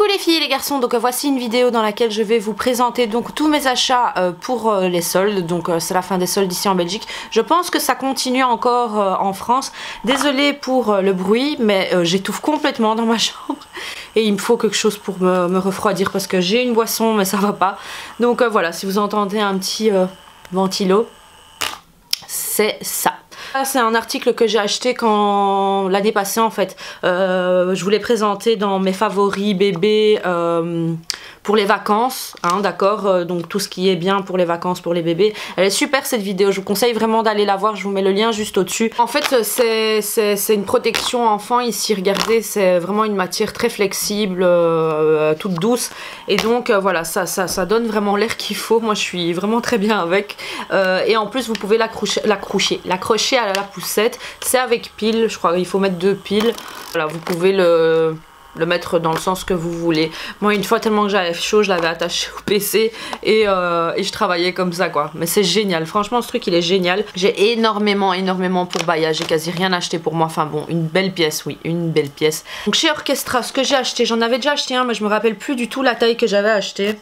Coucou les filles et les garçons, donc voici une vidéo dans laquelle je vais vous présenter donc tous mes achats pour les soldes. Donc c'est la fin des soldes ici en Belgique. Je pense que ça continue encore en France. Désolée pour le bruit, mais j'étouffe complètement dans ma chambre et il me faut quelque chose pour me refroidir parce que j'ai une boisson mais ça va pas. Donc voilà, si vous entendez un petit ventilo, c'est ça. C'est un article que j'ai acheté quand l'année passée en fait. Je vous l'ai présenté dans mes favoris bébés pour les vacances, hein, d'accord, donc tout ce qui est bien pour les vacances pour les bébés. Elle est super cette vidéo, je vous conseille vraiment d'aller la voir, je vous mets le lien juste au-dessus. En fait c'est une protection enfant ici, regardez, c'est vraiment une matière très flexible, toute douce. Et donc voilà, ça donne vraiment l'air qu'il faut, moi je suis vraiment très bien avec. Et en plus vous pouvez l'accrocher à la poussette, c'est avec pile, je crois qu'il faut mettre 2 piles. Voilà, vous pouvez le mettre dans le sens que vous voulez. Moi une fois tellement que j'avais chaud, je l'avais attaché au PC et je travaillais comme ça quoi. Mais c'est génial, franchement ce truc il est génial. J'ai énormément pour Baya, j'ai quasi rien acheté pour moi. Enfin bon, une belle pièce, oui, une belle pièce. Donc chez Orchestra, ce que j'ai acheté, j'en avais déjà acheté un mais je me rappelle plus du tout la taille que j'avais acheté.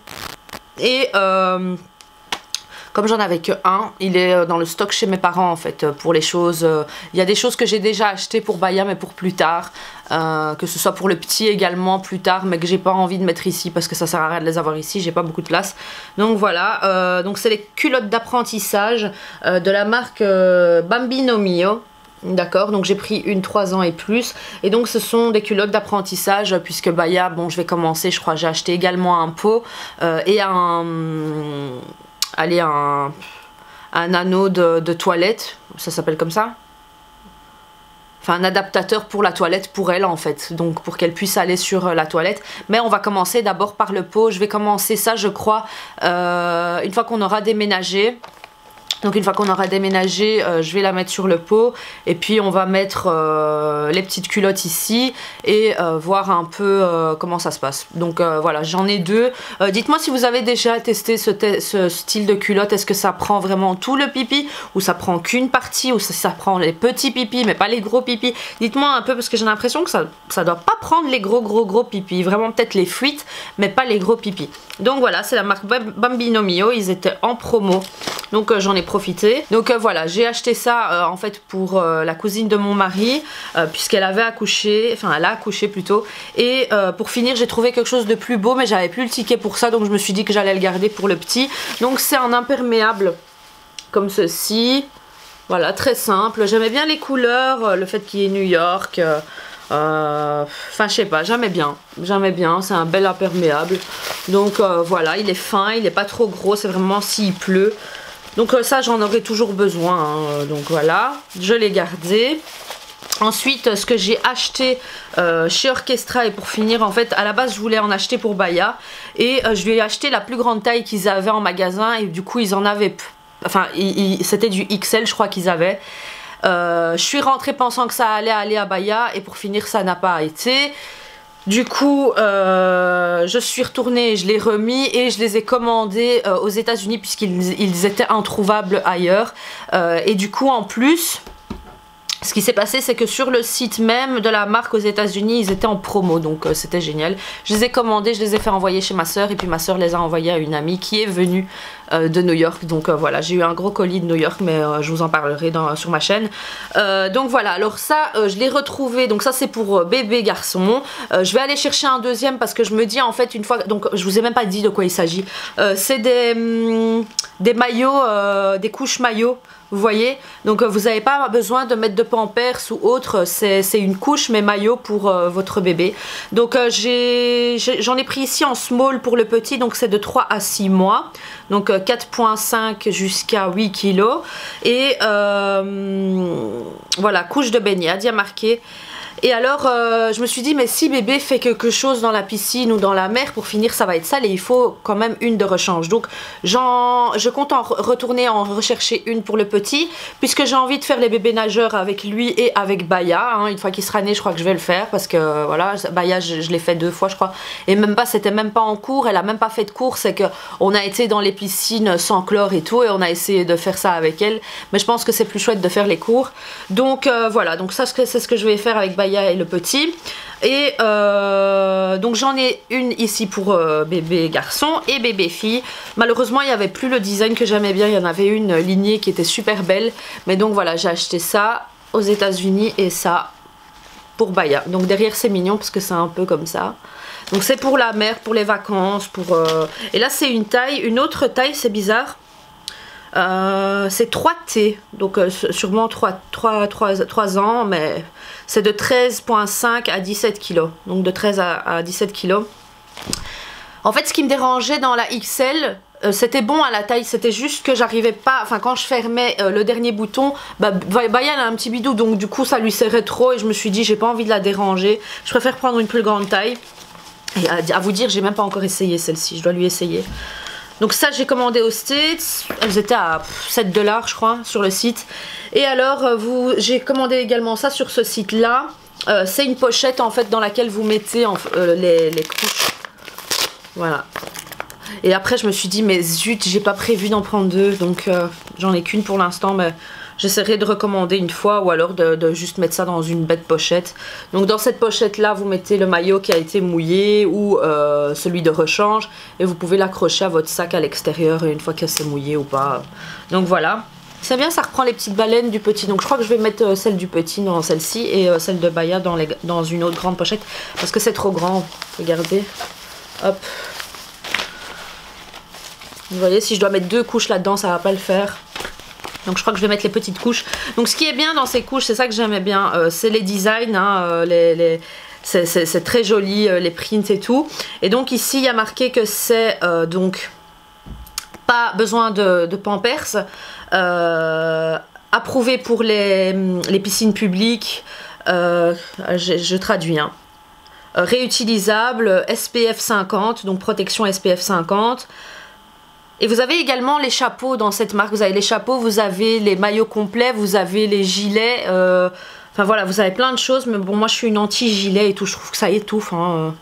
Et comme j'en avais que un, il est dans le stock chez mes parents en fait pour les choses. Il y a des choses que j'ai déjà achetées pour Baya mais pour plus tard. Que ce soit pour le petit également plus tard mais que j'ai pas envie de mettre ici parce que ça sert à rien de les avoir ici, j'ai pas beaucoup de place. Donc voilà, donc c'est les culottes d'apprentissage de la marque Bambino Mio. D'accord, donc j'ai pris une 3 ans et plus. Et donc ce sont des culottes d'apprentissage puisque Baya, bon je vais commencer, je crois j'ai acheté également un pot et allez, un anneau de toilette, ça s'appelle comme ça, enfin un adaptateur pour la toilette pour elle en fait, donc pour qu'elle puisse aller sur la toilette. Mais on va commencer d'abord par le pot, je vais commencer ça je crois une fois qu'on aura déménagé. Donc une fois qu'on aura déménagé, je vais la mettre sur le pot et puis on va mettre les petites culottes ici et voir un peu comment ça se passe. Donc voilà, j'en ai 2. Dites-moi si vous avez déjà testé ce style de culotte. Est-ce que ça prend vraiment tout le pipi ou ça prend qu'une partie ou ça prend les petits pipis mais pas les gros pipis? Dites-moi un peu parce que j'ai l'impression que ça doit pas prendre les gros pipis. Vraiment peut-être les fuites mais pas les gros pipis. Donc voilà, c'est la marque Bambino Mio. Ils étaient en promo. Donc j'en ai profité. Donc voilà, j'ai acheté ça en fait pour la cousine de mon mari puisqu'elle avait accouché, enfin elle a accouché plutôt. Et pour finir j'ai trouvé quelque chose de plus beau mais j'avais plus le ticket pour ça donc je me suis dit que j'allais le garder pour le petit. Donc c'est un imperméable comme ceci. Voilà, très simple. J'aimais bien les couleurs, le fait qu'il y ait New York. Enfin je sais pas, j'aimais bien, c'est un bel imperméable. Donc voilà, il est fin, il est pas trop gros, c'est vraiment s'il pleut. Donc ça j'en aurais toujours besoin, hein. Donc voilà, je l'ai gardé. Ensuite ce que j'ai acheté chez Orchestra, et pour finir en fait à la base je voulais en acheter pour Baya et je lui ai acheté la plus grande taille qu'ils avaient en magasin et du coup ils en avaient, enfin c'était du XL je crois qu'ils avaient. Je suis rentrée pensant que ça allait aller à Baya et pour finir ça n'a pas été. Du coup je suis retournée, je l'ai remis et je les ai commandés aux États-Unis puisqu'ils étaient introuvables ailleurs. Et du coup en plus ce qui s'est passé c'est que sur le site même de la marque aux États-Unis ils étaient en promo, donc c'était génial. Je les ai commandés, je les ai fait envoyer chez ma soeur et puis ma soeur les a envoyés à une amie qui est venue de New York. Donc voilà, j'ai eu un gros colis de New York mais je vous en parlerai sur ma chaîne. Donc voilà, alors ça je l'ai retrouvé, donc ça c'est pour bébé garçon. Je vais aller chercher un deuxième parce que je me dis en fait une fois, donc je vous ai même pas dit de quoi il s'agit. C'est des maillots, des couches maillots. Vous voyez, donc vous n'avez pas besoin de mettre de pampers ou autre, c'est une couche mais maillot pour votre bébé. Donc j'en ai pris ici en small pour le petit, donc c'est de 3 à 6 mois, donc 4,5 jusqu'à 8 kg. Et voilà, couche de baignade, il y a marqué. Et alors je me suis dit mais si bébé fait quelque chose dans la piscine ou dans la mer, pour finir ça va être sale et il faut quand même une de rechange. Donc je compte en retourner en rechercher une pour le petit puisque j'ai envie de faire les bébés nageurs avec lui et avec Baya, hein. Une fois qu'il sera né je crois que je vais le faire parce que voilà, Baya je l'ai fait 2 fois je crois et même pas, c'était même pas en cours, elle a même pas fait de cours, c'est que on a été dans les piscines sans chlore et tout et on a essayé de faire ça avec elle, mais je pense que c'est plus chouette de faire les cours. Donc voilà, donc ça c'est ce que je vais faire avec Baya Baya et le petit. Et donc j'en ai une ici pour bébé garçon et bébé fille. Malheureusement il n'y avait plus le design que j'aimais bien, il y en avait une lignée qui était super belle. Mais donc voilà, j'ai acheté ça aux États-Unis et ça pour Baya. Donc derrière c'est mignon parce que c'est un peu comme ça. Donc c'est pour la mer, pour les vacances, pour et là c'est une autre taille, c'est bizarre. C'est 3T, donc sûrement 3 ans, mais c'est de 13,5 à 17 kg, donc de 13 à 17 kg. En fait ce qui me dérangeait dans la XL, c'était bon à la taille, c'était juste que j'arrivais pas, enfin quand je fermais le dernier bouton, Baya elle a un petit bidou, donc du coup ça lui serrait trop et je me suis dit j'ai pas envie de la déranger, je préfère prendre une plus grande taille. Et à vous dire, j'ai même pas encore essayé celle-ci, je dois lui essayer. Donc ça j'ai commandé aux States, elles étaient à 7 $ je crois sur le site. Et alors j'ai commandé également ça sur ce site là. C'est une pochette en fait dans laquelle vous mettez les couches. Voilà. Et après je me suis dit mais zut, j'ai pas prévu d'en prendre deux, donc j'en ai qu'une pour l'instant, mais j'essaierai de recommander une fois ou alors de juste mettre ça dans une bête pochette. Donc dans cette pochette là vous mettez le maillot qui a été mouillé ou celui de rechange et vous pouvez l'accrocher à votre sac à l'extérieur une fois que c'est mouillé ou pas. Donc voilà. C'est bien, ça reprend les petites baleines du petit. Donc je crois que je vais mettre celle du petit dans celle-ci et celle de Baya dans une autre grande pochette parce que c'est trop grand. Regardez. Hop. Vous voyez, si je dois mettre 2 couches là-dedans, ça va pas le faire. Donc je crois que je vais mettre les petites couches. Donc ce qui est bien dans ces couches, c'est ça que j'aimais bien, c'est les designs, hein, c'est très joli, les prints et tout. Et donc ici il y a marqué que c'est donc pas besoin de Pampers, approuvé pour les piscines publiques, je traduis, hein. Réutilisable, SPF 50, donc protection SPF 50. Et vous avez également les chapeaux dans cette marque, vous avez les chapeaux, vous avez les maillots complets, vous avez les gilets, enfin voilà, vous avez plein de choses, mais bon moi je suis une anti-gilet et tout, je trouve que ça étouffe. Hein.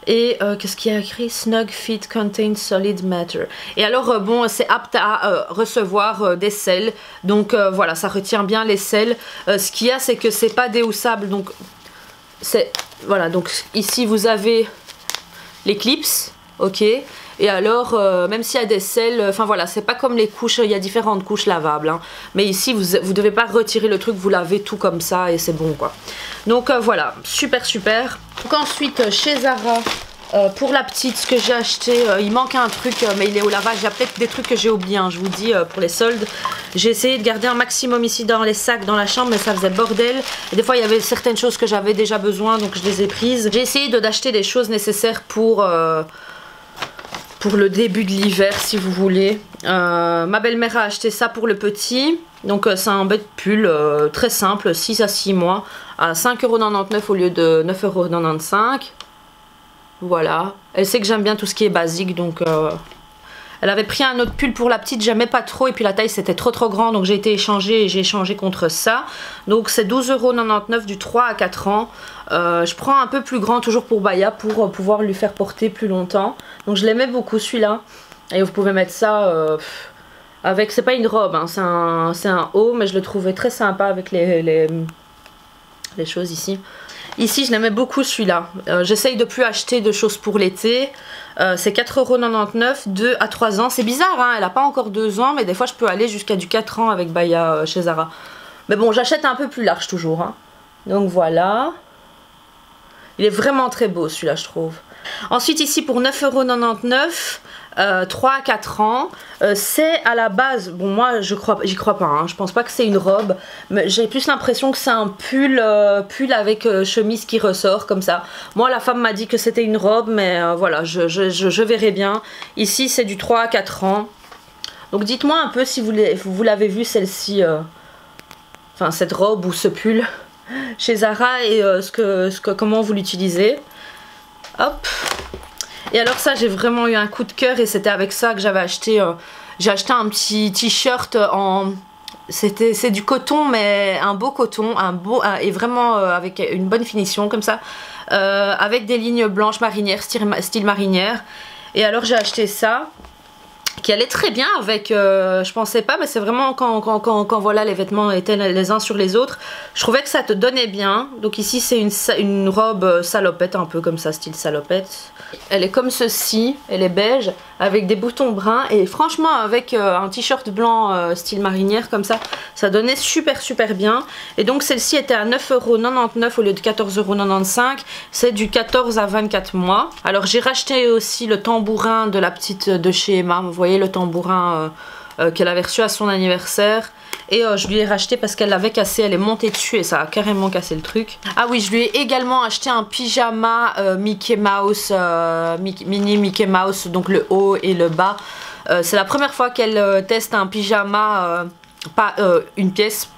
Et qu'est-ce qu'il y a écrit? Snug fit contains solid matter. Et alors bon, c'est apte à recevoir des sels, donc voilà, ça retient bien les sels. Ce qu'il y a, c'est que c'est pas déhoussable, donc c'est voilà, donc ici vous avez les clips, ok. Et alors, même s'il y a des sels, enfin voilà, c'est pas comme les couches, il y a différentes couches lavables. Hein. Mais ici, vous devez pas retirer le truc, vous lavez tout comme ça et c'est bon quoi. Donc voilà, super super. Donc ensuite, chez Zara, pour la petite, ce que j'ai acheté, il manque un truc, mais il est au lavage. Il y a peut-être des trucs que j'ai oubliés, hein, je vous dis, pour les soldes. J'ai essayé de garder un maximum ici dans les sacs, dans la chambre, mais ça faisait bordel. Et des fois, il y avait certaines choses que j'avais déjà besoin, donc je les ai prises. J'ai essayé d'acheter des choses nécessaires pour le début de l'hiver si vous voulez. Ma belle-mère a acheté ça pour le petit. Donc c'est un bête pull très simple, 6 à 6 mois, à 5,99 € au lieu de 9,95 €. Voilà. Elle sait que j'aime bien tout ce qui est basique, donc elle avait pris un autre pull pour la petite, j'aimais pas trop et puis la taille c'était trop grand, donc j'ai été échangée et j'ai échangé contre ça. Donc c'est 12,99 € du 3 à 4 ans. Je prends un peu plus grand toujours pour Baya pour pouvoir lui faire porter plus longtemps. Donc je l'aimais beaucoup celui-là. Et vous pouvez mettre ça avec, c'est pas une robe, hein, c'est un haut, mais je le trouvais très sympa avec les choses ici. Ici je l'aimais beaucoup celui-là. J'essaye de plus acheter de choses pour l'été. C'est 4,99 €, 2 à 3 ans. C'est bizarre, hein, elle a pas encore 2 ans, mais des fois je peux aller jusqu'à du 4 ans avec Baya chez Zara. Mais bon, j'achète un peu plus large toujours. Hein. Donc voilà. Il est vraiment très beau celui-là, je trouve. Ensuite ici pour 9,99 €, 3 à 4 ans. C'est à la base, bon moi j'y crois pas, hein, je pense pas que c'est une robe, mais j'ai plus l'impression que c'est un pull avec chemise qui ressort comme ça. Moi la femme m'a dit que c'était une robe, mais voilà, je verrai bien. Ici c'est du 3 à 4 ans. Donc dites-moi un peu si vous l'avez vu celle-ci, enfin cette robe ou ce pull chez Zara et comment vous l'utilisez. Hop. Et alors ça j'ai vraiment eu un coup de cœur et c'était avec ça que j'avais acheté, j'ai acheté un petit t-shirt en, c'est du coton mais un beau coton, et vraiment avec une bonne finition comme ça, avec des lignes blanches marinières, style marinière. Et alors j'ai acheté ça. qui allait très bien avec, je pensais pas, mais c'est vraiment quand voilà les vêtements étaient les uns sur les autres, je trouvais que ça te donnait bien. Donc ici c'est une robe salopette, un peu comme ça, style salopette. Elle est comme ceci, elle est beige avec des boutons bruns et franchement avec un t-shirt blanc style marinière comme ça donnait super bien. Et donc celle-ci était à 9,99 € au lieu de 14,95 €, c'est du 14 à 24 mois. Alors j'ai racheté aussi le tambourin de la petite de chez Emma, vous voyez le tambourin qu'elle avait reçu à son anniversaire. Et je lui ai racheté parce qu'elle l'avait cassé, elle est montée dessus et ça a carrément cassé le truc. Ah oui, je lui ai également acheté un pyjama Mickey Mouse, mini Mickey Mouse, donc le haut et le bas. C'est la première fois qu'elle teste un pyjama, pas une pièce.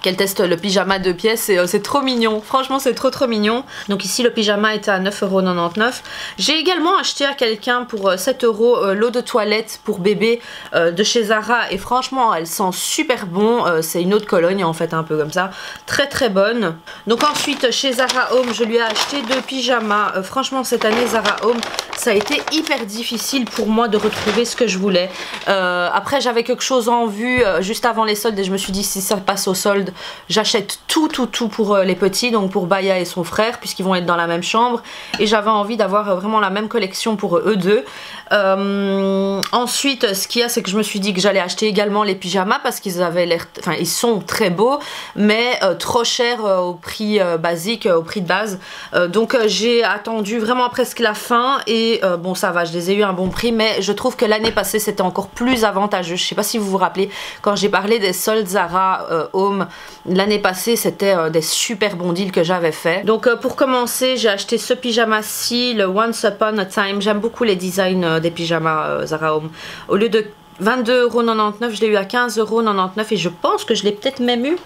Qu'elle teste le pyjama 2 pièces et c'est trop mignon, franchement c'est trop mignon. Donc ici le pyjama était à 9,99 €. J'ai également acheté à quelqu'un pour 7 € l'eau de toilette pour bébé de chez Zara et franchement elle sent super bon, c'est une eau de Cologne en fait, un peu comme ça, très bonne. Donc ensuite chez Zara Home je lui ai acheté 2 pyjamas, franchement cette année Zara Home ça a été hyper difficile pour moi de retrouver ce que je voulais. Après j'avais quelque chose en vue juste avant les soldes et je me suis dit si ça passe au solde j'achète tout pour les petits, donc pour Baya et son frère puisqu'ils vont être dans la même chambre et j'avais envie d'avoir vraiment la même collection pour eux deux. Ensuite ce qu'il y a c'est que je me suis dit que j'allais acheter également les pyjamas parce qu'ils avaient l'air, enfin ils sont très beaux mais trop chers au prix basique, au prix de base, donc j'ai attendu vraiment presque la fin et bon ça va, je les ai eu à un bon prix mais je trouve que l'année passée c'était encore plus avantageux. Je sais pas si vous vous rappelez quand j'ai parlé des soldes Zara Home l'année passée, c'était des super bons deals que j'avais fait. Donc pour commencer j'ai acheté ce pyjama-ci, le Once Upon a Time. J'aime beaucoup les designs des pyjamas Zara Home. Au lieu de 22,99 €, je l'ai eu à 15,99 € et je pense que je l'ai peut-être même eu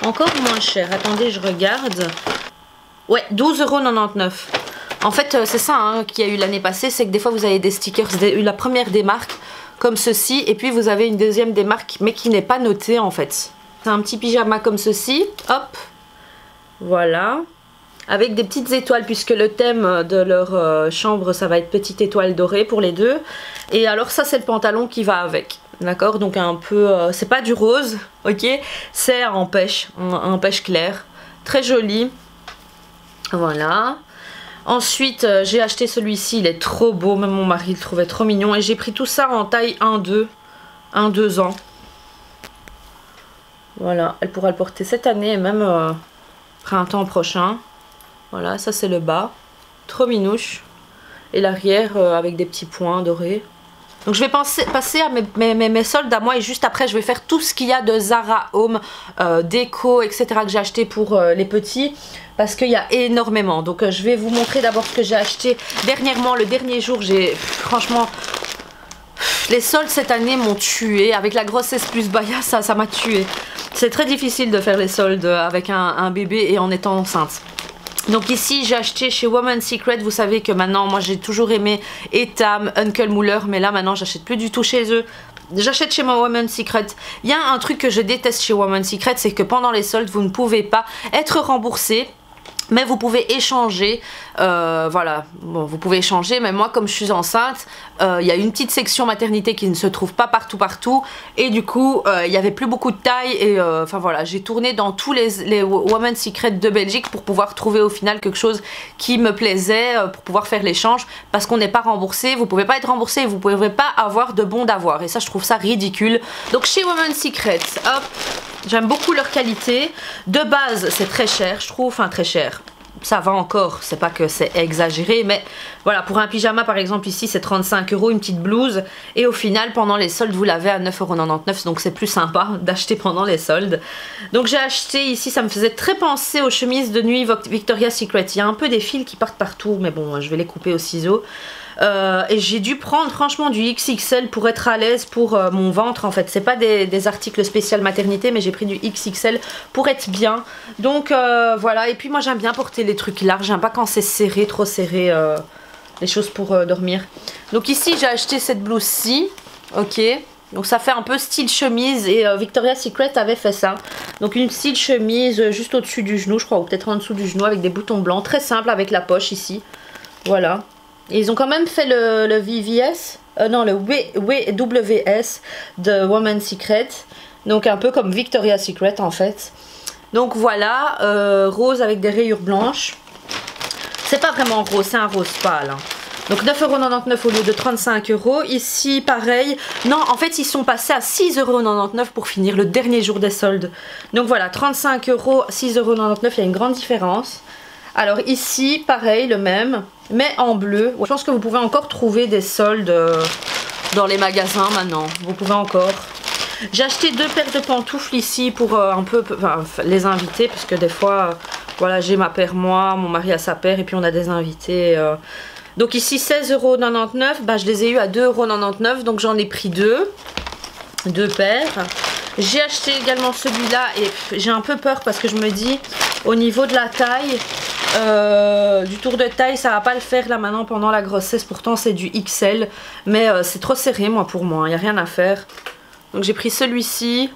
encore moins cher. Attendez, je regarde. Ouais, 12,99 €. En fait c'est ça hein, qu'il y a eu l'année passée, c'est que des fois vous avez des stickers, la première des marques comme ceci et puis vous avez une deuxième des marques mais qui n'est pas notée en fait. C'est un petit pyjama comme ceci, hop, voilà, avec des petites étoiles puisque le thème de leur chambre ça va être petite étoile dorée pour les deux. Et alors ça c'est le pantalon qui va avec, d'accord, donc un peu, c'est pas du rose, ok, c'est en pêche clair, très joli, voilà. Ensuite j'ai acheté celui-ci, il est trop beau, même mon mari le trouvait trop mignon et j'ai pris tout ça en taille 1-2 ans. Voilà, elle pourra le porter cette année et même printemps prochain. Voilà, ça c'est le bas, trop minouche. Et l'arrière avec des petits points dorés. Donc je vais passer à mes soldes à moi et juste après je vais faire tout ce qu'il y a de Zara Home, déco, etc. que j'ai acheté pour les petits. Parce qu'il y a énormément. Donc je vais vous montrer d'abord ce que j'ai acheté dernièrement, le dernier jour. J'ai franchement... Les soldes cette année m'ont tué. Avec la grossesse plus Baya, ça m'a tué. C'est très difficile de faire les soldes avec un bébé et en étant enceinte. Donc ici j'ai acheté chez Woman's Secret. Vous savez que maintenant moi j'ai toujours aimé Etam, Uncle Muller, mais là maintenant j'achète plus du tout chez eux. J'achète chez ma Woman's Secret. Il y a un truc que je déteste chez Woman's Secret, c'est que pendant les soldes vous ne pouvez pas être remboursé. Mais vous pouvez échanger, voilà, bon, vous pouvez échanger, mais moi comme je suis enceinte, il y a une petite section maternité qui ne se trouve pas partout, et du coup, il n'y avait plus beaucoup de taille, et enfin voilà, j'ai tourné dans tous les Women's Secret de Belgique pour pouvoir trouver au final quelque chose qui me plaisait, pour pouvoir faire l'échange, parce qu'on n'est pas remboursé, vous pouvez pas être remboursé, et vous pouvez pas avoir de bon d'avoir, et ça je trouve ça ridicule. Donc chez Women's Secret, hop, j'aime beaucoup leur qualité. De base, c'est très cher, je trouve, enfin très cher. Ça va encore, c'est pas que c'est exagéré, mais voilà, pour un pyjama par exemple ici c'est 35 €, une petite blouse, et au final pendant les soldes vous l'avez à 9,99 €, donc c'est plus sympa d'acheter pendant les soldes. Donc j'ai acheté ici, ça me faisait très penser aux chemises de nuit Victoria's Secret. Il y a un peu des fils qui partent partout, mais bon, je vais les couper au ciseau. Et j'ai dû prendre franchement du XXL pour être à l'aise pour mon ventre en fait. C'est pas des articles spécial maternité, mais j'ai pris du XXL pour être bien. Donc voilà, et puis moi j'aime bien porter les trucs larges, j'aime pas quand c'est serré, trop serré, les choses pour dormir. Donc ici j'ai acheté cette blouse-ci, ok. Donc ça fait un peu style chemise et Victoria's Secret avait fait ça. Donc une style chemise juste au-dessus du genou je crois, ou peut-être en dessous du genou avec des boutons blancs, très simple avec la poche ici. Voilà. Et ils ont quand même fait le VVS, non, le WS de Woman's Secret. Donc un peu comme Victoria's Secret en fait. Donc voilà, rose avec des rayures blanches. C'est pas vraiment rose, c'est un rose pâle. Hein. Donc 9,99 € au lieu de 35 €. Ici, pareil. Non, en fait, ils sont passés à 6,99 € pour finir le dernier jour des soldes. Donc voilà, 35 €, 6,99 €, il y a une grande différence. Alors ici, pareil, le même, mais en bleu. Je pense que vous pouvez encore trouver des soldes dans les magasins maintenant. Vous pouvez encore. J'ai acheté 2 paires de pantoufles ici pour un peu les invités, parce que des fois, voilà, j'ai ma paire moi, mon mari a sa paire, et puis on a des invités. Donc ici 16,99 €, bah, je les ai eu à 2,99 €, donc j'en ai pris deux paires. J'ai acheté également celui-là et j'ai un peu peur parce que je me dis au niveau de la taille, du tour de taille, ça va pas le faire là maintenant pendant la grossesse. Pourtant c'est du XL, mais c'est trop serré pour moi, il n'y a rien à faire. Donc j'ai pris celui-ci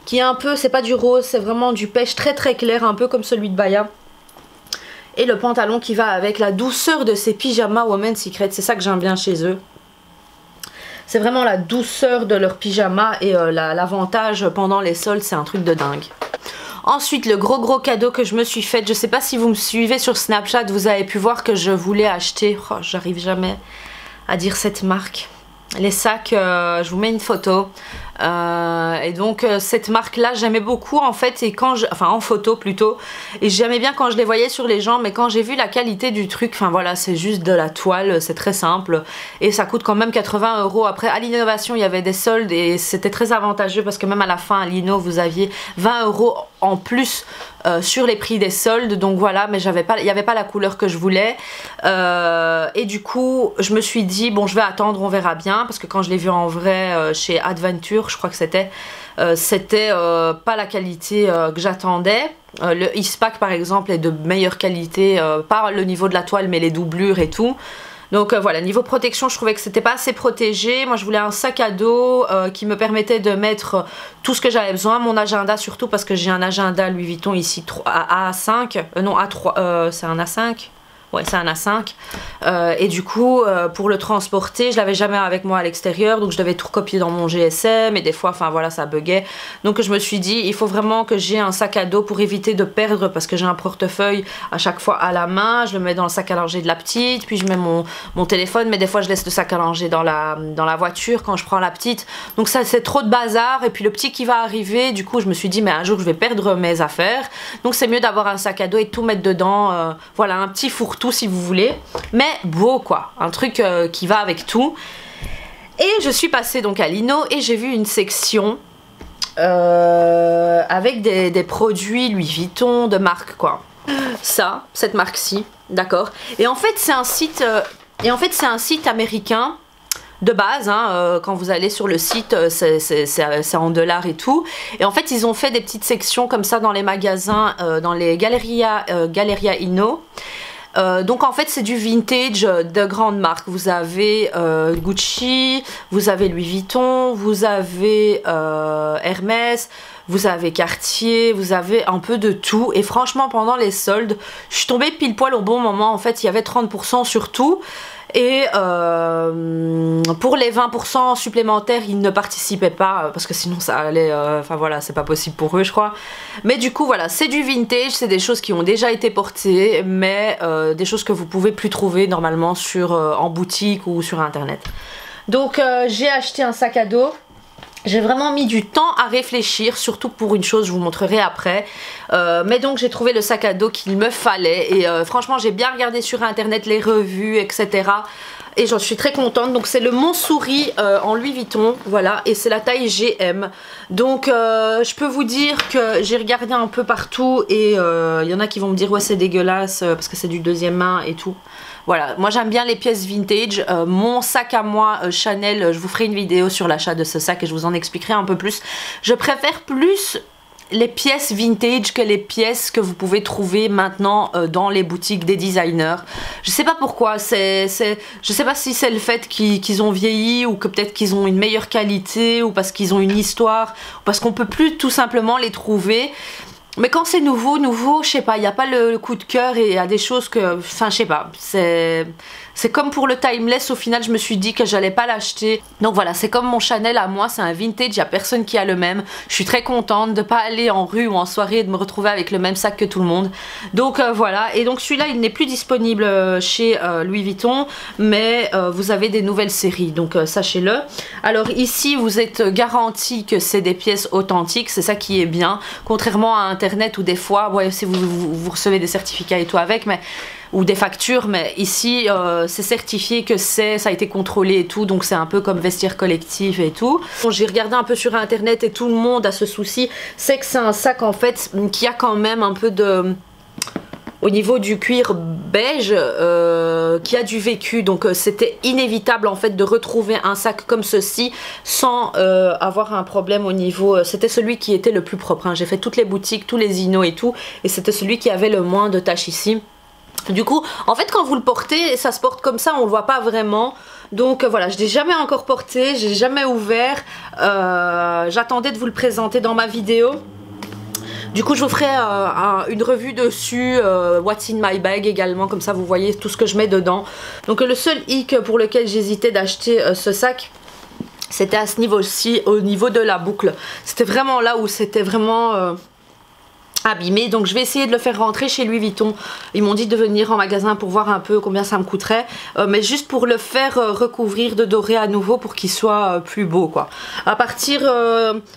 qui est un peu, c'est pas du rose, c'est vraiment du pêche très très clair, un peu comme celui de Baya. Et le pantalon qui va avec, la douceur de ces pyjamas Women's Secret, c'est ça que j'aime bien chez eux. C'est vraiment la douceur de leurs pyjamas et l'avantage pendant les soldes, c'est un truc de dingue. Ensuite, le gros cadeau que je me suis fait, je sais pas si vous me suivez sur Snapchat, vous avez pu voir que je voulais acheter, oh, j'arrive jamais à dire cette marque. Les sacs, je vous mets une photo. Et donc cette marque là j'aimais beaucoup en fait, et quand enfin en photo plutôt, et j'aimais bien quand je les voyais sur les gens, mais quand j'ai vu la qualité du truc, enfin voilà, c'est juste de la toile, c'est très simple et ça coûte quand même 80 €. Après à l'Innovation il y avait des soldes et c'était très avantageux parce que même à la fin à l'Inno vous aviez 20 € en plus sur les prix des soldes. Donc voilà, mais il n'y avait pas la couleur que je voulais, et du coup je me suis dit bon, je vais attendre, on verra bien, parce que quand je l'ai vu en vrai chez Adventure, je crois que c'était pas la qualité que j'attendais. Le Eastpak par exemple est de meilleure qualité, pas le niveau de la toile mais les doublures et tout. Donc voilà, niveau protection je trouvais que c'était pas assez protégé. Moi je voulais un sac à dos qui me permettait de mettre tout ce que j'avais besoin, mon agenda surtout, parce que j'ai un agenda Louis Vuitton ici à A5, non A3, c'est un A5. Ouais, c'est un A5, et du coup pour le transporter, je l'avais jamais avec moi à l'extérieur, donc je devais tout recopier dans mon GSM et des fois, enfin voilà, ça buguait. Donc je me suis dit, il faut vraiment que j'ai un sac à dos pour éviter de perdre, parce que j'ai un portefeuille à chaque fois à la main, je le mets dans le sac à langer de la petite, puis je mets mon téléphone, mais des fois je laisse le sac à langer dans la voiture quand je prends la petite. Donc ça c'est trop de bazar, et puis le petit qui va arriver, du coup je me suis dit mais un jour je vais perdre mes affaires, donc c'est mieux d'avoir un sac à dos et tout mettre dedans, voilà, un petit fourre-tout si vous voulez, mais beau quoi, un truc qui va avec tout. Et je suis passée donc à Lino et j'ai vu une section avec des produits Louis Vuitton de marque quoi. Cette marque-ci, d'accord. Et en fait c'est un site américain de base, hein, quand vous allez sur le site, c'est en dollars et tout. Et en fait, ils ont fait des petites sections comme ça dans les magasins, dans les Galleria Inno. Donc en fait c'est du vintage de grandes marques. Vous avez Gucci, vous avez Louis Vuitton, vous avez Hermès, vous avez Cartier, vous avez un peu de tout. Et franchement pendant les soldes, je suis tombée pile poil au bon moment. En fait il y avait 30% sur tout. Et pour les 20% supplémentaires, ils ne participaient pas parce que sinon ça allait, enfin voilà, c'est pas possible pour eux je crois. Mais du coup voilà, c'est du vintage, c'est des choses qui ont déjà été portées, mais des choses que vous pouvez plus trouver normalement en boutique ou sur internet. Donc j'ai acheté un sac à dos. J'ai vraiment mis du temps à réfléchir, surtout pour une chose, je vous montrerai après. Mais donc j'ai trouvé le sac à dos qu'il me fallait. Et franchement j'ai bien regardé sur internet les revues, etc. Et j'en suis très contente. Donc c'est le Montsouris en Louis Vuitton, voilà. Et c'est la taille GM. Donc je peux vous dire que j'ai regardé un peu partout. Et il y en a qui vont me dire ouais c'est dégueulasse parce que c'est du deuxième main et tout. Voilà, moi j'aime bien les pièces vintage. Mon sac à moi Chanel, je vous ferai une vidéo sur l'achat de ce sac et je vous en expliquerai un peu plus. Je préfère plus les pièces vintage que les pièces que vous pouvez trouver maintenant dans les boutiques des designers. Je sais pas pourquoi, je sais pas si c'est le fait qu'ils ont vieilli ou que peut-être qu'ils ont une meilleure qualité ou parce qu'ils ont une histoire ou parce qu'on peut plus tout simplement les trouver. Mais quand c'est nouveau, je sais pas, il n'y a pas le coup de cœur et il y a des choses que, enfin je sais pas, c'est comme pour le Timeless, au final je me suis dit que j'allais pas l'acheter. Donc voilà, c'est comme mon Chanel à moi, c'est un vintage, il n'y a personne qui a le même. Je suis très contente de pas aller en rue ou en soirée et de me retrouver avec le même sac que tout le monde. Donc voilà, et donc celui-là il n'est plus disponible chez Louis Vuitton, mais vous avez des nouvelles séries, donc sachez-le. Alors ici vous êtes garanti que c'est des pièces authentiques, c'est ça qui est bien, contrairement à Internet où des fois, ouais, si vous recevez des certificats et tout avec, mais ou des factures, mais ici c'est certifié que ça a été contrôlé et tout, donc c'est un peu comme Vestiaire Collectif et tout. Bon, j'ai regardé un peu sur internet et tout le monde a ce souci, c'est que c'est un sac en fait qui a quand même un peu de... au niveau du cuir beige qui a du vécu, donc c'était inévitable en fait de retrouver un sac comme ceci sans avoir un problème au niveau, c'était celui qui était le plus propre, hein. J'ai fait toutes les boutiques, tous les Inno et tout, et c'était celui qui avait le moins de taches ici. Du coup, en fait quand vous le portez, ça se porte comme ça, on le voit pas vraiment. Donc voilà, je l'ai jamais encore porté, j'ai jamais ouvert, j'attendais de vous le présenter dans ma vidéo. Du coup je vous ferai une revue dessus, what's in my bag également, comme ça vous voyez tout ce que je mets dedans. Donc le seul hic pour lequel j'hésitais d'acheter ce sac, c'était à ce niveau-ci, au niveau de la boucle. C'était vraiment là où c'était vraiment... abîmé, donc je vais essayer de le faire rentrer chez Louis Vuitton. Ils m'ont dit de venir en magasin pour voir un peu combien ça me coûterait, mais juste pour le faire recouvrir de doré à nouveau pour qu'il soit plus beau quoi. À partir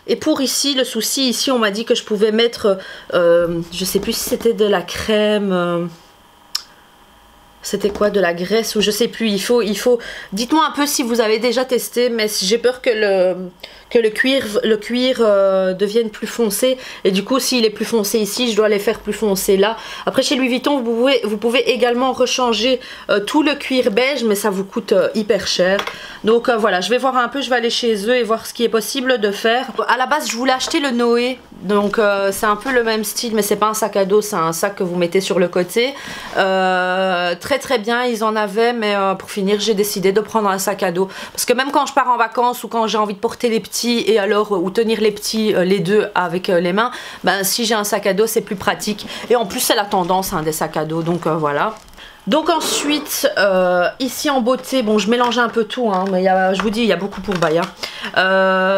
et pour ici, le souci ici, on m'a dit que je pouvais mettre je sais plus si c'était de la crème, c'était quoi, de la graisse ou je sais plus, il faut dites-moi un peu si vous avez déjà testé, mais j'ai peur que le cuir devienne plus foncé, et du coup s'il est plus foncé ici, je dois les faire plus foncé là. Après chez Louis Vuitton vous pouvez également rechanger tout le cuir beige, mais ça vous coûte hyper cher. Donc voilà, je vais voir un peu, je vais aller chez eux et voir ce qui est possible de faire. À la base je voulais acheter le Noé, donc c'est un peu le même style, mais c'est pas un sac à dos, c'est un sac que vous mettez sur le côté. Très bien, ils en avaient, mais pour finir j'ai décidé de prendre un sac à dos, parce que même quand je pars en vacances ou quand j'ai envie de porter les petits, et alors ou tenir les petits, les deux avec les mains, ben si j'ai un sac à dos c'est plus pratique, et en plus c'est la tendance hein, des sacs à dos, donc voilà. Donc ensuite, ici en beauté, bon je mélange un peu tout, hein, mais je vous dis il y a beaucoup pour Baya.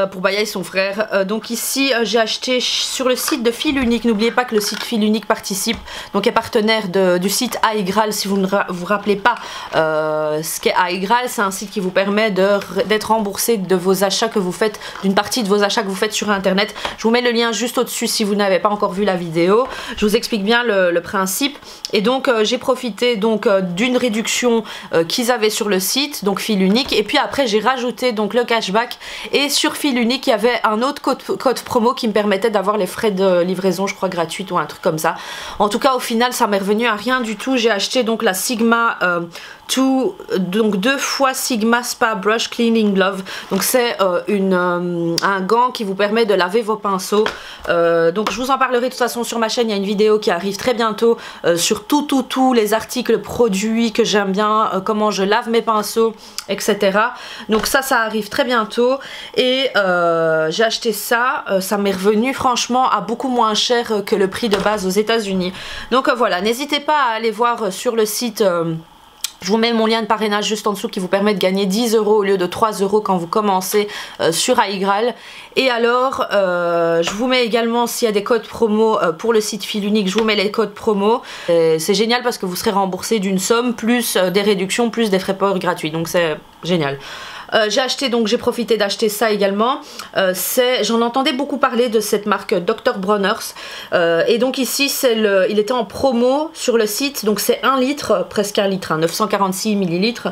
Pour Baya et son frère. Donc ici j'ai acheté sur le site de Fil Unique. N'oubliez pas que le site Fil Unique participe, donc est partenaire du site Aigral. Si vous ne vous rappelez pas ce qu'est Aigral, c'est un site qui vous permet d'être remboursé de vos achats que vous faites, d'une partie de vos achats que vous faites sur internet. Je vous mets le lien juste au-dessus si vous n'avez pas encore vu la vidéo. Je vous explique bien le principe. Et donc j'ai profité donc d'une réduction qu'ils avaient sur le site, donc Fil Unique, et puis après j'ai rajouté donc le cashback, et sur Fil Unique il y avait un autre code promo qui me permettait d'avoir les frais de livraison, je crois gratuite ou un truc comme ça. En tout cas au final ça m'est revenu à rien du tout. J'ai acheté donc la Sigma donc 2 fois Sigma Spa Brush Cleaning Glove, donc c'est un gant qui vous permet de laver vos pinceaux. Donc je vous en parlerai de toute façon sur ma chaîne, il y a une vidéo qui arrive très bientôt sur tous les articles produits que j'aime bien, comment je lave mes pinceaux, etc. Donc ça arrive très bientôt, et j'ai acheté ça, ça m'est revenu franchement à beaucoup moins cher que le prix de base aux États-Unis. Donc voilà, n'hésitez pas à aller voir sur le site. Je vous mets mon lien de parrainage juste en dessous qui vous permet de gagner 10 € au lieu de 3 € quand vous commencez sur Aigral. Et alors, je vous mets également, s'il y a des codes promo pour le site Fil Unique, je vous mets les codes promo. C'est génial parce que vous serez remboursé d'une somme, plus des réductions, plus des frais port gratuits. Donc c'est génial. J'ai profité d'acheter ça également. J'en entendais beaucoup parler de cette marque Dr. Bronner's, et donc ici il était en promo sur le site, donc c'est 1 litre, presque 1 litre, hein, 946 millilitres.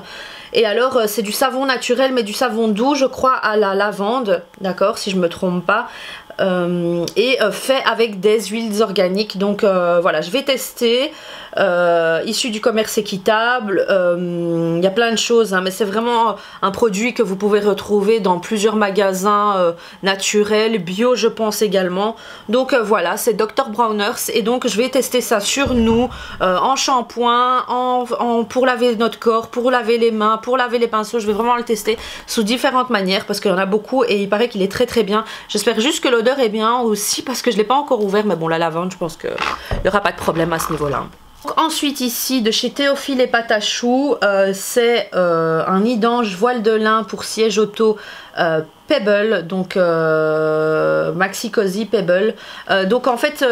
Et alors c'est du savon naturel, mais du savon doux je crois, à la lavande, d'accord, si je me trompe pas. Et fait avec des huiles organiques, donc voilà, je vais tester. issu du commerce équitable. Il y a plein de choses, hein, mais c'est vraiment un produit que vous pouvez retrouver dans plusieurs magasins naturels, bio je pense également. Donc voilà, c'est Dr. Bronner's et donc je vais tester ça sur nous, en shampoing, pour laver notre corps, pour laver les mains, pour laver les pinceaux. Je vais vraiment le tester sous différentes manières parce qu'il y en a beaucoup et il paraît qu'il est très très bien. J'espère juste que l'odeur est bien aussi parce que je ne l'ai pas encore ouvert, mais bon, la lavande, je pense qu'il n'y aura pas de problème à ce niveau-là. Ensuite ici de chez Théophile et Pâte à Choux, c'est un nid d'ange voile de lin pour siège auto Pebble, donc Maxi Cozy Pebble. Donc en fait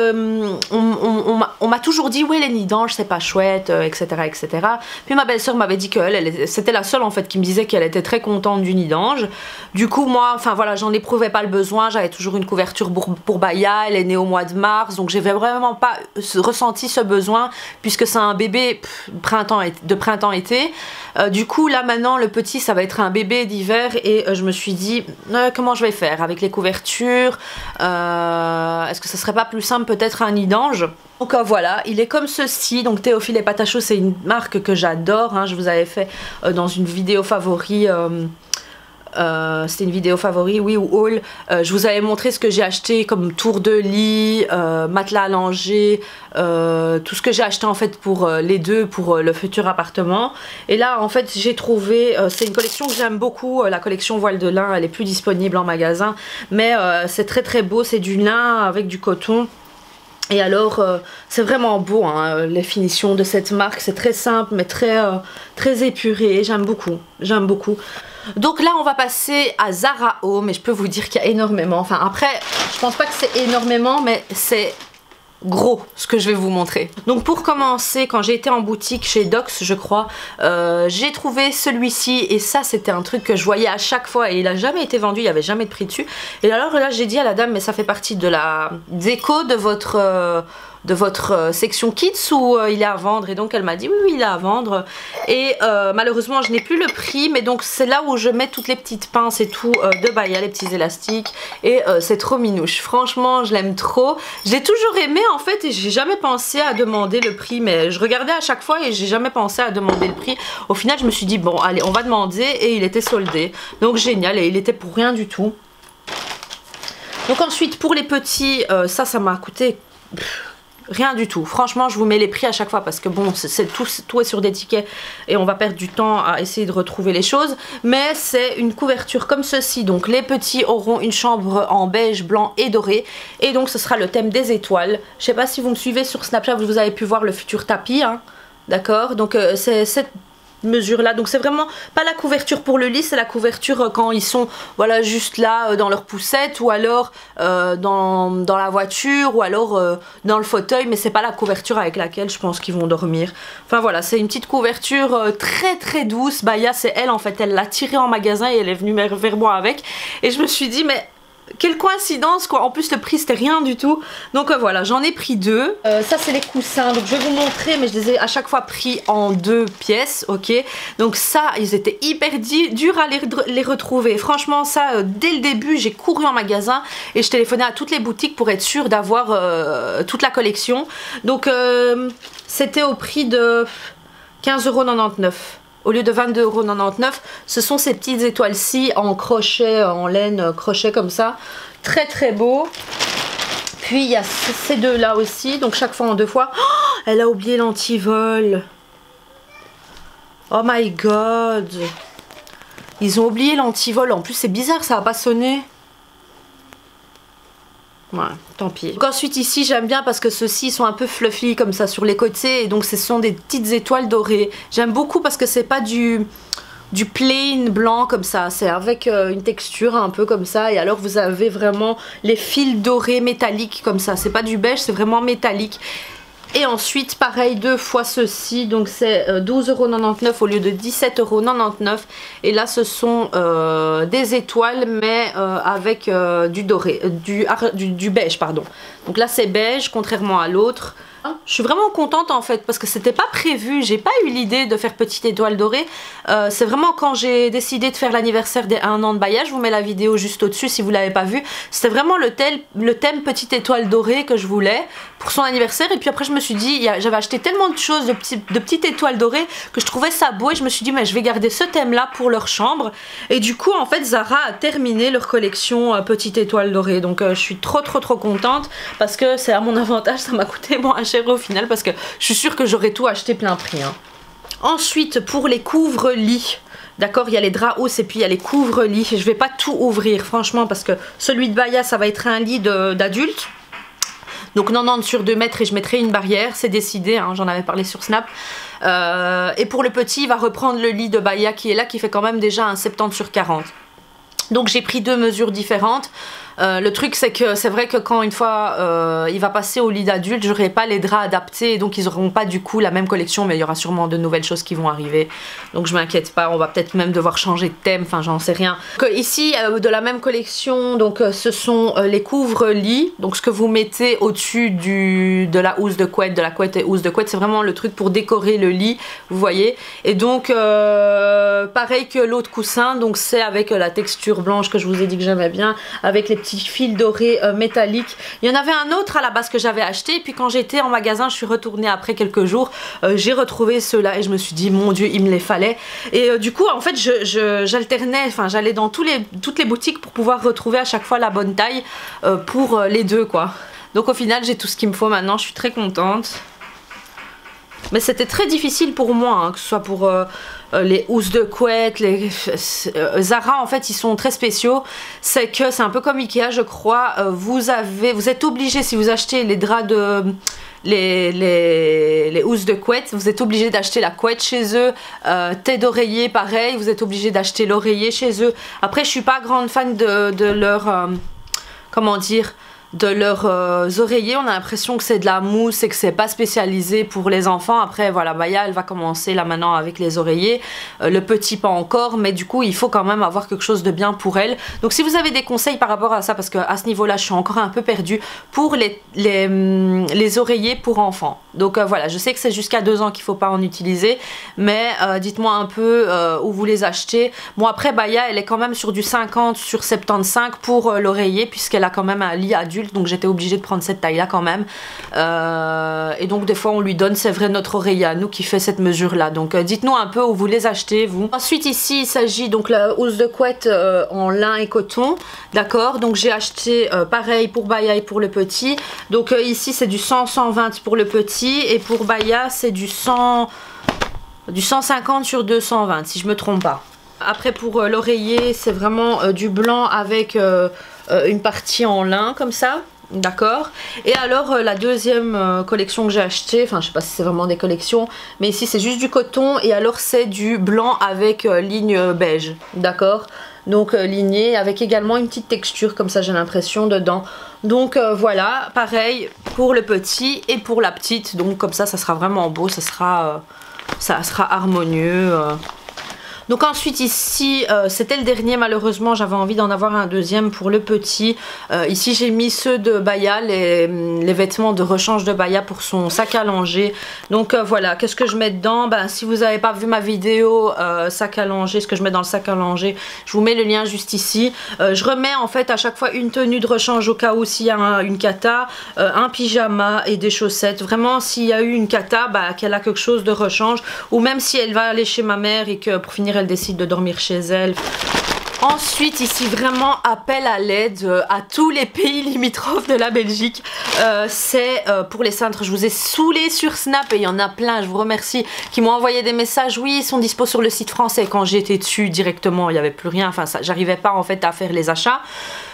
on m'a toujours dit ouais les nids d'ange c'est pas chouette, etc etc. Puis ma belle-sœur m'avait dit que c'était la seule en fait qui me disait qu'elle était très contente du nid d'ange. Du coup moi enfin voilà, j'en éprouvais pas le besoin, j'avais toujours une couverture pour Baya, elle est née au mois de mars, donc j'avais vraiment pas ressenti ce besoin puisque c'est un bébé de printemps-été. Du coup là maintenant le petit ça va être un bébé d'hiver et je me suis dit comment je vais faire avec les couvertures, est-ce que ce serait pas plus simple peut-être un nid d'ange. Donc voilà, il est comme ceci. Donc Théophile et Pâte à Choux c'est une marque que j'adore, hein. Je vous avais fait dans une vidéo favori, c'était une vidéo favori, oui, ou haul. Je vous avais montré ce que j'ai acheté comme tour de lit, matelas à langer, tout ce que j'ai acheté en fait pour les deux, pour le futur appartement. Et là en fait j'ai trouvé, c'est une collection que j'aime beaucoup, la collection voile de lin, elle est plus disponible en magasin, mais c'est très très beau, c'est du lin avec du coton. Et alors c'est vraiment beau, hein, les finitions de cette marque, c'est très simple mais très épuré, j'aime beaucoup, j'aime beaucoup. Donc là on va passer à Zara Home et je peux vous dire qu'il y a énormément, enfin après je pense pas que c'est énormément mais c'est gros ce que je vais vous montrer. Donc pour commencer, quand j'ai été en boutique chez Dox je crois, j'ai trouvé celui-ci et ça c'était un truc que je voyais à chaque fois et il a jamais été vendu, il n'y avait jamais de prix dessus. Et alors là j'ai dit à la dame mais ça fait partie de la déco de votre section kids ou il est à vendre, et donc elle m'a dit oui, oui il est à vendre et malheureusement je n'ai plus le prix, mais donc c'est là où je mets toutes les petites pinces et tout de Baya, les petits élastiques, et c'est trop minouche, franchement je l'aime trop, je l'ai toujours aimé en fait et j'ai jamais pensé à demander le prix, mais je regardais à chaque fois et j'ai jamais pensé à demander le prix. Au final je me suis dit bon allez on va demander et il était soldé, donc génial, et il était pour rien du tout. Donc ensuite pour les petits, ça m'a coûté rien du tout. Franchement, je vous mets les prix à chaque fois parce que bon, tout est sur des tickets et on va perdre du temps à essayer de retrouver les choses. Mais c'est une couverture comme ceci. Donc les petits auront une chambre en beige, blanc et doré. Et donc ce sera le thème des étoiles. Je sais pas si vous me suivez sur Snapchat, vous avez pu voir le futur tapis, hein. D'accord, donc c'est cette mesure là, donc c'est vraiment pas la couverture pour le lit, c'est la couverture quand ils sont voilà juste là dans leur poussette, ou alors dans la voiture, ou alors dans le fauteuil, mais c'est pas la couverture avec laquelle je pense qu'ils vont dormir. Enfin voilà, c'est une petite couverture très très douce. Baya c'est elle en fait, elle l'a tirée en magasin et elle est venue vers moi avec, et je me suis dit mais quelle coïncidence quoi, en plus le prix c'était rien du tout. Donc voilà, j'en ai pris deux. Ça c'est les coussins, donc je vais vous montrer, mais je les ai à chaque fois pris en 2 pièces, ok. Donc ça, ils étaient hyper durs à les retrouver. Franchement ça, dès le début j'ai couru en magasin et je téléphonais à toutes les boutiques pour être sûre d'avoir toute la collection. Donc c'était au prix de 15,99 € au lieu de 22,99 €. Ce sont ces petites étoiles-ci en crochet, en laine crochet comme ça. Très très beau. Puis il y a ces deux-là aussi, donc chaque fois en 2 fois. Oh, elle a oublié l'antivol. Oh my god. Ils ont oublié l'antivol. En plus c'est bizarre, ça n'a pas sonné. Ouais, tant pis. Donc ensuite ici j'aime bien parce que ceux-ci sont un peu fluffy comme ça sur les côtés, et donc ce sont des petites étoiles dorées. J'aime beaucoup parce que c'est pas du plain blanc comme ça, c'est avec une texture un peu comme ça, et alors vous avez vraiment les fils dorés métalliques comme ça, c'est pas du beige, c'est vraiment métallique. Et ensuite pareil 2 fois ceci, donc c'est 12,99 € au lieu de 17,99 €. Et là ce sont des étoiles mais avec du doré, du beige pardon. Donc là c'est beige contrairement à l'autre. Je suis vraiment contente en fait parce que c'était pas prévu, j'ai pas eu l'idée de faire petite étoile dorée. C'est vraiment quand j'ai décidé de faire l'anniversaire des 1 an de Baya, je vous mets la vidéo juste au-dessus si vous l'avez pas vu. C'était vraiment le thème petite étoile dorée que je voulais pour son anniversaire. Et puis après je me suis dit, j'avais acheté tellement de choses de petites étoiles dorées que je trouvais ça beau et je me suis dit mais je vais garder ce thème là pour leur chambre. Et du coup en fait Zara a terminé leur collection petite étoile dorée. Donc je suis trop contente parce que c'est à mon avantage, ça m'a coûté moins cher au final parce que je suis sûre que j'aurais tout acheté plein prix. Hein. Ensuite pour les couvre-lits, d'accord, il y a les draps hausses et puis il y a les couvre-lits. Je vais pas tout ouvrir franchement parce que celui de Baya ça va être un lit d'adulte. Donc 90 sur 2 mètres et je mettrai une barrière, c'est décidé, hein, j'en avais parlé sur Snap. Et pour le petit, il va reprendre le lit de Baya qui est là, qui fait quand même déjà un 70 sur 40. Donc j'ai pris 2 mesures différentes. Le truc c'est que c'est vrai que quand une fois il va passer au lit d'adulte, j'aurai pas les draps adaptés et donc ils auront pas du coup la même collection, mais il y aura sûrement de nouvelles choses qui vont arriver, donc je m'inquiète pas, on va peut-être même devoir changer de thème, enfin j'en sais rien. Donc, ici de la même collection, donc ce sont les couvre-lits, donc ce que vous mettez au-dessus de la housse de couette, de la couette et housse de couette, c'est vraiment le truc pour décorer le lit, vous voyez. Et donc pareil que l'autre coussin, donc c'est avec la texture blanche que je vous ai dit que j'aimais bien, avec les petits fils dorés métalliques. Il y en avait un autre à la base que j'avais acheté et puis quand j'étais en magasin, je suis retournée après quelques jours, j'ai retrouvé ceux-là et je me suis dit mon dieu, il me les fallait. Et du coup en fait j'alternais, enfin j'allais dans toutes les boutiques pour pouvoir retrouver à chaque fois la bonne taille pour les deux quoi. Donc au final j'ai tout ce qu'il me faut maintenant, je suis très contente. Mais c'était très difficile pour moi, hein, que ce soit pour les housses de couette, Zara en fait ils sont très spéciaux. C'est que c'est un peu comme Ikea je crois, vous êtes obligé si vous achetez les draps de... les housses de couette, vous êtes obligé d'acheter la couette chez eux, tête d'oreiller pareil, vous êtes obligé d'acheter l'oreiller chez eux. Après je suis pas grande fan de leur... comment dire, de leurs oreillers, on a l'impression que c'est de la mousse et que c'est pas spécialisé pour les enfants. Après voilà, Baya elle va commencer là maintenant avec les oreillers, le petit pas encore, mais du coup il faut quand même avoir quelque chose de bien pour elle. Donc si vous avez des conseils par rapport à ça, parce que à ce niveau là je suis encore un peu perdue, pour les oreillers pour enfants. Donc voilà, je sais que c'est jusqu'à 2 ans qu'il faut pas en utiliser, mais dites-moi un peu où vous les achetez. Bon après Baya elle est quand même sur du 50 sur 75 pour l'oreiller, puisqu'elle a quand même un lit adulte, donc j'étais obligée de prendre cette taille là quand même. Et donc des fois on lui donne, c'est vrai, notre oreiller à nous qui fait cette mesure là. Donc dites-nous un peu où vous les achetez vous. Ensuite ici il s'agit donc la housse de couette en lin et coton, d'accord. Donc j'ai acheté pareil pour Baya et pour le petit. Donc ici c'est du 100-120 pour le petit et pour Baya c'est du 150 sur 220 si je me trompe pas. Après pour l'oreiller c'est vraiment du blanc avec une partie en lin comme ça, d'accord. Et alors la deuxième collection que j'ai acheté, enfin je sais pas si c'est vraiment des collections, mais ici c'est juste du coton et alors c'est du blanc avec ligne beige, d'accord. Donc ligné avec également une petite texture comme ça j'ai l'impression dedans. Donc voilà, pareil pour le petit et pour la petite, donc comme ça sera vraiment beau, ça sera harmonieux. Donc ensuite ici c'était le dernier, malheureusement j'avais envie d'en avoir un deuxième pour le petit. Ici j'ai mis ceux de Baya, les vêtements de rechange de Baya pour son sac à langer. Donc voilà, qu'est-ce que je mets dedans? Ben, si vous n'avez pas vu ma vidéo sac à langer, ce que je mets dans le sac à langer, je vous mets le lien juste ici. Je remets en fait à chaque fois une tenue de rechange au cas où s'il y a une cata, un pyjama et des chaussettes. Vraiment s'il y a eu une cata, bah, qu'elle a quelque chose de rechange, ou même si elle va aller chez ma mère et que pour finir elle décide de dormir chez elle. Ensuite ici vraiment appel à l'aide à tous les pays limitrophes de la Belgique. C'est pour les cintres, je vous ai saoulé sur Snap et il y en a plein, je vous remercie, qui m'ont envoyé des messages. Oui, ils sont dispo sur le site français. Quand j'étais dessus directement il n'y avait plus rien, enfin j'arrivais pas en fait à faire les achats.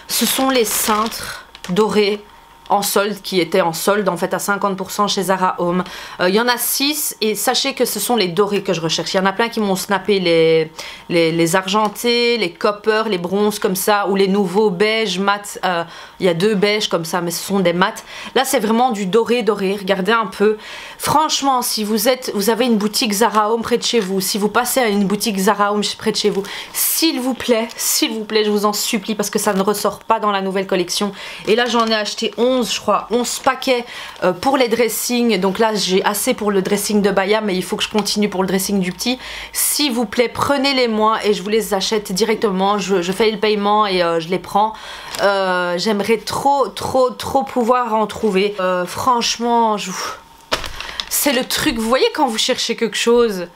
Ce sont les cintres dorés en solde, qui était en solde en fait à 50% chez Zara Home. Il y en a 6 et sachez que ce sont les dorés que je recherche. Il y en a plein qui m'ont snappé les argentés, les copper, les bronzes comme ça, ou les nouveaux beiges mat. Il y a 2 beiges comme ça, mais ce sont des mats. Là c'est vraiment du doré doré, regardez un peu. Franchement si vous avez une boutique Zara Home près de chez vous, si vous passez à une boutique Zara Home près de chez vous, s'il vous plaît, je vous en supplie, parce que ça ne ressort pas dans la nouvelle collection. Et là j'en ai acheté 11 11 je crois, 11 paquets pour les dressings. Donc là j'ai assez pour le dressing de Baya, mais il faut que je continue pour le dressing du petit. S'il vous plaît, prenez-les moi et je vous les achète directement. Je fais le paiement et je les prends. J'aimerais trop pouvoir en trouver. Franchement, c'est le truc, vous voyez quand vous cherchez quelque chose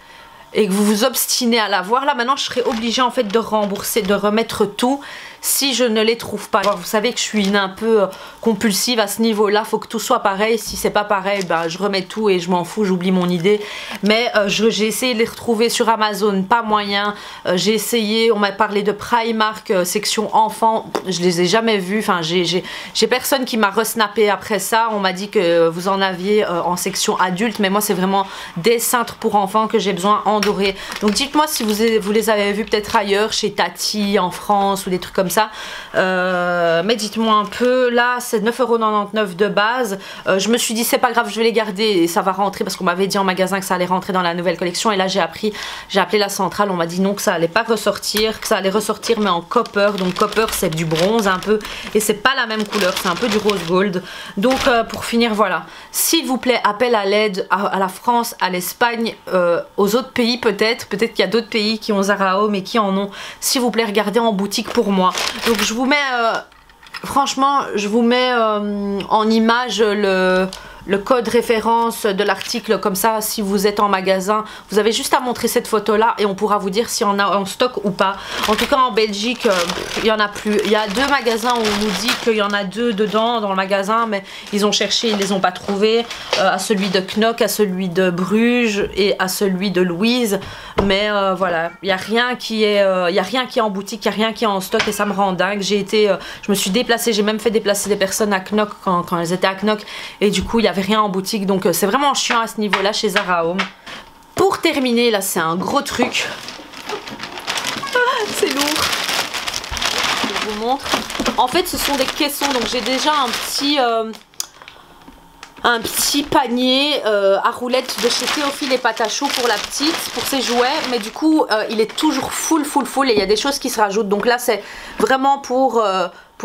et que vous vous obstinez à l'avoir, là maintenant je serais obligée en fait de rembourser, de remettre tout si je ne les trouve pas. Alors, vous savez que je suis un peu compulsive à ce niveau là, faut que tout soit pareil. Si c'est pas pareil, ben, je remets tout et je m'en fous, j'oublie mon idée. Mais j'ai essayé de les retrouver sur Amazon, pas moyen. J'ai essayé, on m'a parlé de Primark section enfant, je les ai jamais vus. Enfin, j'ai personne qui m'a resnappé après ça. On m'a dit que vous en aviez en section adulte, mais moi c'est vraiment des cintres pour enfants que j'ai besoin en doré. Donc dites-moi si vous les avez vus peut-être ailleurs, chez Tati en France ou des trucs comme ça. Mais dites-moi un peu. Là c'est 9,99 € de base. Je me suis dit c'est pas grave, je vais les garder et ça va rentrer parce qu'on m'avait dit en magasin que ça allait rentrer dans la nouvelle collection. Et là j'ai appelé la centrale, on m'a dit non, que ça allait pas ressortir, que ça allait ressortir mais en copper. Donc copper c'est du bronze un peu et c'est pas la même couleur, c'est un peu du rose gold. Donc pour finir voilà, s'il vous plaît, appel à l'aide à la France, à l'Espagne, aux autres pays peut-être qu'il y a d'autres pays qui ont Zara Home et qui en ont. S'il vous plaît, regardez en boutique pour moi. Donc je vous mets franchement je vous mets en image le code référence de l'article, comme ça si vous êtes en magasin vous avez juste à montrer cette photo là et on pourra vous dire si on a en stock ou pas. En tout cas en Belgique il y en a plus. Il y a 2 magasins où on nous dit qu'il y en a 2 dedans dans le magasin, mais ils ont cherché, ils les ont pas trouvés, à celui de Knock, à celui de Bruges et à celui de Louise. Mais voilà, il y a rien qui est en boutique, il y a rien qui est en stock et ça me rend dingue. J'ai été je me suis déplacée, j'ai même fait déplacer des personnes à Knock quand elles étaient à Knock et du coup il y avait rien en boutique, donc c'est vraiment chiant à ce niveau là chez Zara Home. Pour terminer, là c'est un gros truc. C'est lourd, je vous montre. En fait ce sont des caissons, donc j'ai déjà un petit panier à roulettes de chez Théophile et Patachou pour la petite, pour ses jouets, mais du coup il est toujours full et il y a des choses qui se rajoutent. Donc là c'est vraiment pour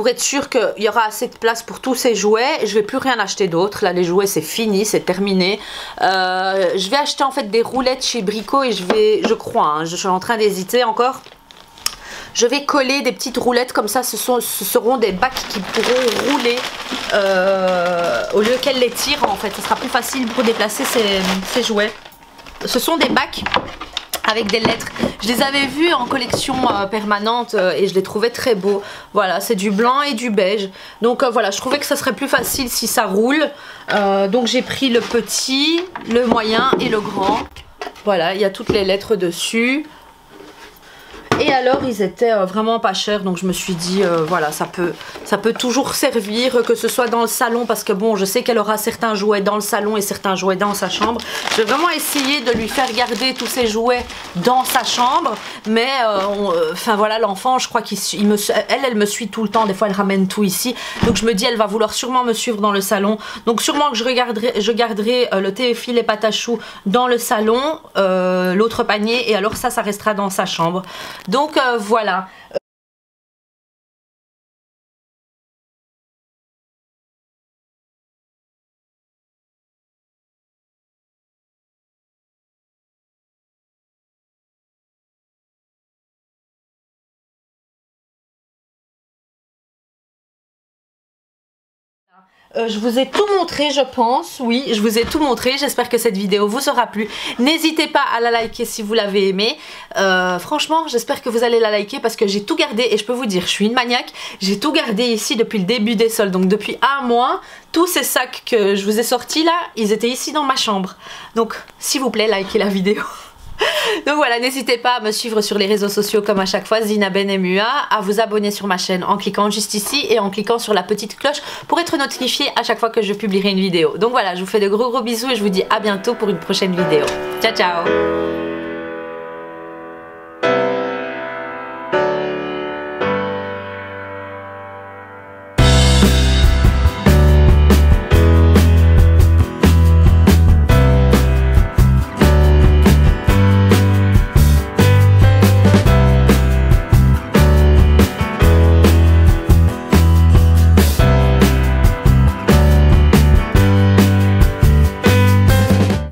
être sûr qu'il y aura assez de place pour tous ces jouets. Je vais plus rien acheter d'autre. Là les jouets c'est fini, c'est terminé. Je vais acheter en fait des roulettes chez Brico et je crois, hein, je suis en train d'hésiter encore. Je vais coller des petites roulettes comme ça, ce seront des bacs qui pourront rouler au lieu qu'elles les tirent en fait. Ce sera plus facile pour déplacer ces jouets. Ce sont des bacs avec des lettres. Je les avais vus en collection permanente et je les trouvais très beaux. Voilà, c'est du blanc et du beige. Donc voilà, je trouvais que ça serait plus facile si ça roule. Donc j'ai pris le petit, le moyen et le grand. Voilà, il y a toutes les lettres dessus. Et alors ils étaient vraiment pas chers, donc je me suis dit voilà, ça peut toujours servir, que ce soit dans le salon, parce que bon je sais qu'elle aura certains jouets dans le salon et certains jouets dans sa chambre. Je vais vraiment essayer de lui faire garder tous ses jouets dans sa chambre, mais enfin voilà, l'enfant je crois qu'elle me suit tout le temps, des fois elle ramène tout ici, donc je me dis elle va vouloir sûrement me suivre dans le salon, donc sûrement que je garderai le Théophile et Patachou dans le salon, l'autre panier, et alors ça restera dans sa chambre. Donc voilà. Je vous ai tout montré, je pense. Oui, je vous ai tout montré. J'espère que cette vidéo vous aura plu. N'hésitez pas à la liker si vous l'avez aimé. Franchement, j'espère que vous allez la liker parce que j'ai tout gardé. Et je peux vous dire, je suis une maniaque. J'ai tout gardé ici depuis le début des soldes. Donc depuis un mois, tous ces sacs que je vous ai sortis là, ils étaient ici dans ma chambre. Donc s'il vous plaît, likez la vidéo. Donc voilà, n'hésitez pas à me suivre sur les réseaux sociaux comme à chaque fois, ZinaBenMUA, à vous abonner sur ma chaîne en cliquant juste ici et en cliquant sur la petite cloche pour être notifié à chaque fois que je publierai une vidéo. Donc voilà, je vous fais de gros bisous et je vous dis à bientôt pour une prochaine vidéo. Ciao ciao.